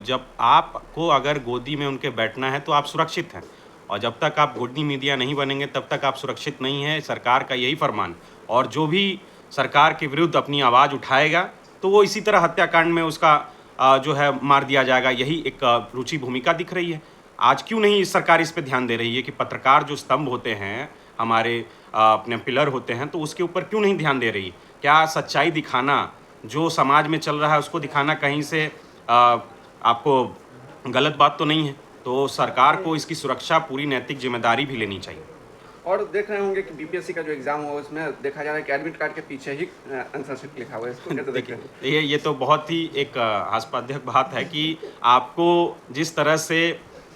जब आपको अगर गोदी में उनके बैठना है तो आप सुरक्षित हैं, और जब तक आप गोदी मीडिया नहीं बनेंगे तब तक आप सुरक्षित नहीं हैं। सरकार का यही फरमान। और जो भी सरकार के विरुद्ध अपनी आवाज़ उठाएगा तो वो इसी तरह हत्याकांड में उसका जो है मार दिया जाएगा। यही एक रुचि भूमिका दिख रही है। आज क्यों नहीं सरकार इस पे ध्यान दे रही है कि पत्रकार जो स्तंभ होते हैं, हमारे अपने पिलर होते हैं, तो उसके ऊपर क्यों नहीं ध्यान दे रही है? क्या सच्चाई दिखाना, जो समाज में चल रहा है उसको दिखाना कहीं से आपको गलत बात तो नहीं है? तो सरकार को इसकी सुरक्षा पूरी नैतिक जिम्मेदारी भी लेनी चाहिए। और देख रहे होंगे कि बीपीएससी का जो एग्जाम हुआ उसमें देखा जा रहा है कि एडमिट कार्ड के पीछे ही आंसर शीट लिखा हुआ है। इसको कैसे देख देखिए, रहे हैं? ये तो बहुत ही एक हास्यास्पद बात है कि आपको जिस तरह से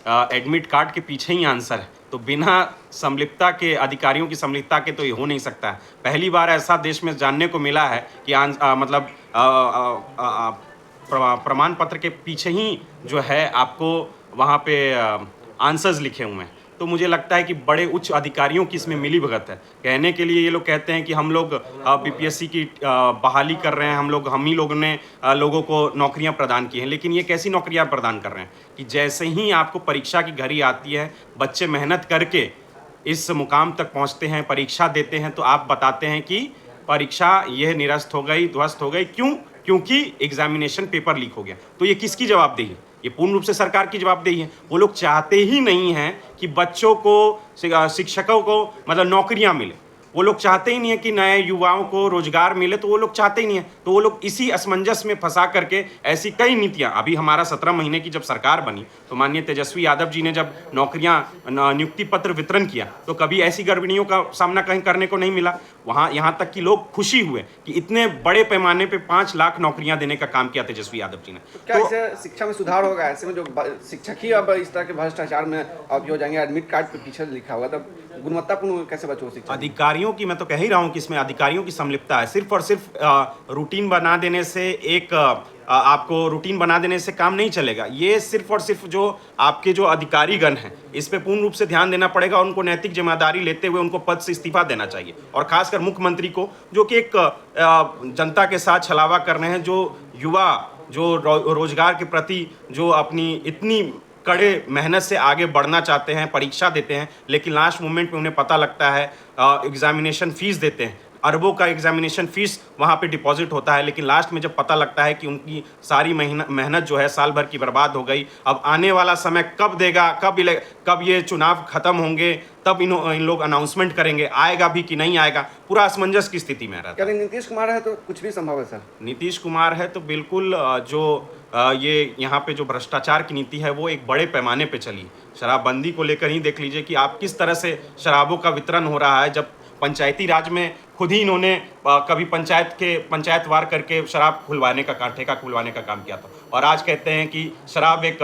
एडमिट कार्ड के पीछे ही आंसर है, तो बिना संलिप्तता के, अधिकारियों की संलिप्तता के तो ये हो नहीं सकता है। पहली बार ऐसा देश में जानने को मिला है कि मतलब प्रमाण पत्र के पीछे ही जो है आपको वहाँ पे आंसर्स लिखे हुए हैं। तो मुझे लगता है कि बड़े उच्च अधिकारियों की इसमें मिलीभगत है। कहने के लिए ये लोग कहते हैं कि हम लोग बीपीएससी की बहाली कर रहे हैं, हम ही लोगों ने लोगों को नौकरियां प्रदान की हैं। लेकिन ये कैसी नौकरियां प्रदान कर रहे हैं कि जैसे ही आपको परीक्षा की घड़ी आती है, बच्चे मेहनत करके इस मुकाम तक पहुंचते हैं, परीक्षा देते हैं, तो आप बताते हैं कि परीक्षा यह निरस्त हो गई, ध्वस्त हो गई। क्यों? क्योंकि एग्जामिनेशन पेपर लीक हो गया। तो ये किसकी जवाबदेही है? ये पूर्ण रूप से सरकार की जवाबदेही है। वो लोग चाहते ही नहीं हैं कि बच्चों को, शिक्षकों को मतलब नौकरियां मिले। वो लोग चाहते ही नहीं है कि नए युवाओं को रोजगार मिले, तो वो लोग चाहते ही नहीं है। तो वो लोग इसी असमंजस में फंसा करके ऐसी कई नीतियां, अभी हमारा 17 महीने की जब सरकार बनी तो माननीय तेजस्वी यादव जी ने जब नौकरियां, नियुक्ति पत्र वितरण किया, तो कभी ऐसी गड़बड़ियों का सामना कहीं करने को नहीं मिला। वहां यहाँ तक कि लोग खुशी हुए कि इतने बड़े पैमाने पे 5 लाख नौकरियां देने का काम किया तेजस्वी यादव जी ने। तो क्या इससे शिक्षा में सुधार होगा? ऐसे में जो शिक्षक ही अब इस तरह के भ्रष्टाचार में अब हो जाएंगे, एडमिट कार्ड पे पीछे लिखा हुआ, तब गुणवत्तापूर्ण कैसे बचो शिक्षा? अधिकारियों की, मैं तो कह ही रहा हूं कि इसमें अधिकारियों की संलिप्तता है। सिर्फ और सिर्फ रूटीन बना देने से आपको रूटीन बना देने से काम नहीं चलेगा। ये सिर्फ और सिर्फ जो आपके जो अधिकारीगण हैं, इस पे पूर्ण रूप से ध्यान देना पड़ेगा। उनको नैतिक जिम्मेदारी लेते हुए उनको पद से इस्तीफा देना चाहिए। और खासकर मुख्यमंत्री को, जो कि एक जनता के साथ छलावा कर रहे हैं, जो युवा जो रोजगार के प्रति जो अपनी इतनी कड़े मेहनत से आगे बढ़ना चाहते हैं, परीक्षा देते हैं, लेकिन लास्ट मोमेंट में उन्हें पता लगता है, एग्जामिनेशन फीस देते हैं, अरबों का एग्जामिनेशन फीस वहाँ पे डिपॉजिट होता है, लेकिन लास्ट में जब पता लगता है कि उनकी सारी मेहनत जो है साल भर की बर्बाद हो गई। अब आने वाला समय कब देगा, कब ये चुनाव खत्म होंगे, तब इन लोग अनाउंसमेंट करेंगे, आएगा भी कि नहीं आएगा, पूरा असमंजस की स्थिति में रहता है। क्या नीतीश कुमार है तो कुछ भी संभव है सर? नीतीश कुमार है तो बिल्कुल ये यहाँ पे जो भ्रष्टाचार की नीति है वो एक बड़े पैमाने पे चली। शराबबंदी को लेकर ही देख लीजिए कि आप किस तरह से शराबों का वितरण हो रहा है, जब पंचायती राज में खुद ही इन्होंने कभी पंचायतवार करके शराब खुलवाने का ठेका खुलवाने का काम किया था, और आज कहते हैं कि शराब एक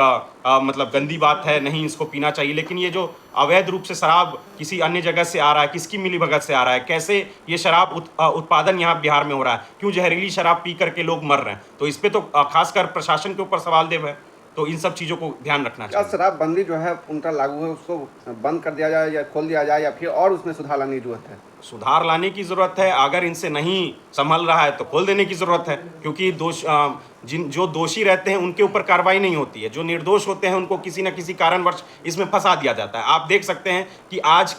मतलब गंदी बात है, नहीं इसको पीना चाहिए। लेकिन ये जो अवैध रूप से शराब किसी अन्य जगह से आ रहा है, किसकी मिलीभगत से आ रहा है, कैसे ये शराब उत्पादन यहाँ बिहार में हो रहा है, क्यों जहरीली शराब पी करके लोग मर रहे हैं, तो इस पर तो खासकर प्रशासन के ऊपर सवाल देव है। तो इन सब चीज़ों को ध्यान रखना चाहिए। शराबबंदी जो है उनका लागू है, उसको बंद कर दिया जाए या खोल दिया जाए, या फिर और उसमें सुधार लाने की जरूरत है? सुधार लाने की ज़रूरत है। अगर इनसे नहीं संभल रहा है तो खोल देने की ज़रूरत है, क्योंकि जो दोषी रहते हैं उनके ऊपर कार्रवाई नहीं होती है। जो निर्दोष होते हैं उनको किसी न किसी कारणवश इसमें फंसा दिया जाता है। आप देख सकते हैं कि आज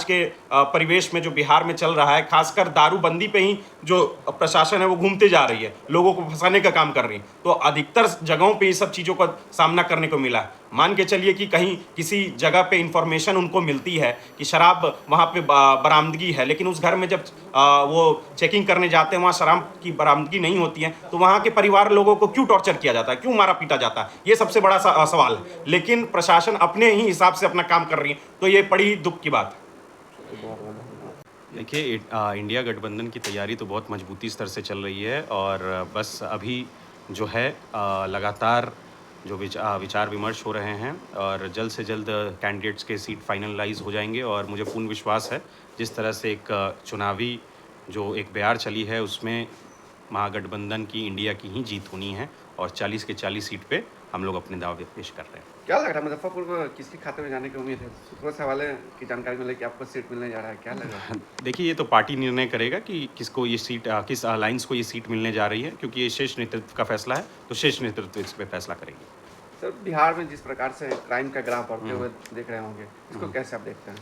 के परिवेश में जो बिहार में चल रहा है, खासकर दारूबंदी पे ही जो प्रशासन है वो घूमते जा रही है, लोगों को फंसाने का काम कर रही है। तो अधिकतर जगहों पे ये सब चीज़ों का सामना करने को मिला है। मान के चलिए कि कहीं किसी जगह पे इंफॉर्मेशन उनको मिलती है कि शराब वहाँ पे बरामदगी है, लेकिन उस घर में जब वो चेकिंग करने जाते हैं वहाँ शराब की बरामदगी नहीं होती है, तो वहाँ के परिवार लोगों को क्यों टॉर्चर किया जाता है, क्यों मारा पीटा जाता है? ये सबसे बड़ा सवाल है। लेकिन प्रशासन अपने ही हिसाब से अपना काम कर रही है, तो ये बड़ी दुख की बात है। देखिए, इंडिया गठबंधन की तैयारी तो बहुत मजबूती स्तर से चल रही है, और बस अभी जो है लगातार जो विचार विमर्श हो रहे हैं, और जल्द से जल्द कैंडिडेट्स के सीट फाइनलाइज हो जाएंगे। और मुझे पूर्ण विश्वास है, जिस तरह से एक चुनावी जो एक बयार चली है उसमें महागठबंधन की, इंडिया की ही जीत होनी है, और 40 के 40 सीट पे हम लोग अपने दावे पेश कर रहे हैं। क्या लग रहा है मुजफ्फरपुर को किसके खाते में जाने की उम्मीद है? सूत्रों से हवाले की जानकारी मिले कि आपको सीट मिलने जा रहा है, क्या लग रहा है? देखिए, ये तो पार्टी निर्णय करेगा कि किसको ये सीट, किस अलायंस को ये सीट मिलने जा रही है, क्योंकि ये शीर्ष नेतृत्व का फैसला है, तो शीर्ष नेतृत्व इस पर फैसला करेगी। सर बिहार में जिस प्रकार से क्राइम का ग्राफ बढ़ते हुए देख रहे होंगे, इसको कैसे आप देखते हैं?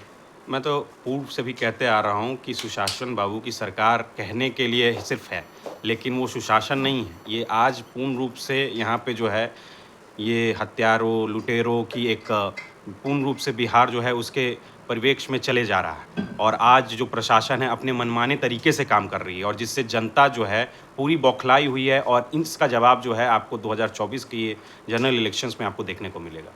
मैं तो पूर्व से भी कहते आ रहा हूँ कि सुशासन बाबू की सरकार कहने के लिए सिर्फ है, लेकिन वो सुशासन नहीं है। ये आज पूर्ण रूप से यहाँ पे जो है ये हत्यारों, लुटेरों की एक पूर्ण रूप से बिहार जो है उसके परिवेश में चले जा रहा है। और आज जो प्रशासन है अपने मनमाने तरीके से काम कर रही है और जिससे जनता जो है पूरी बौखलाई हुई है और इसका जवाब जो है आपको 2024 के जनरल इलेक्शंस में आपको देखने को मिलेगा।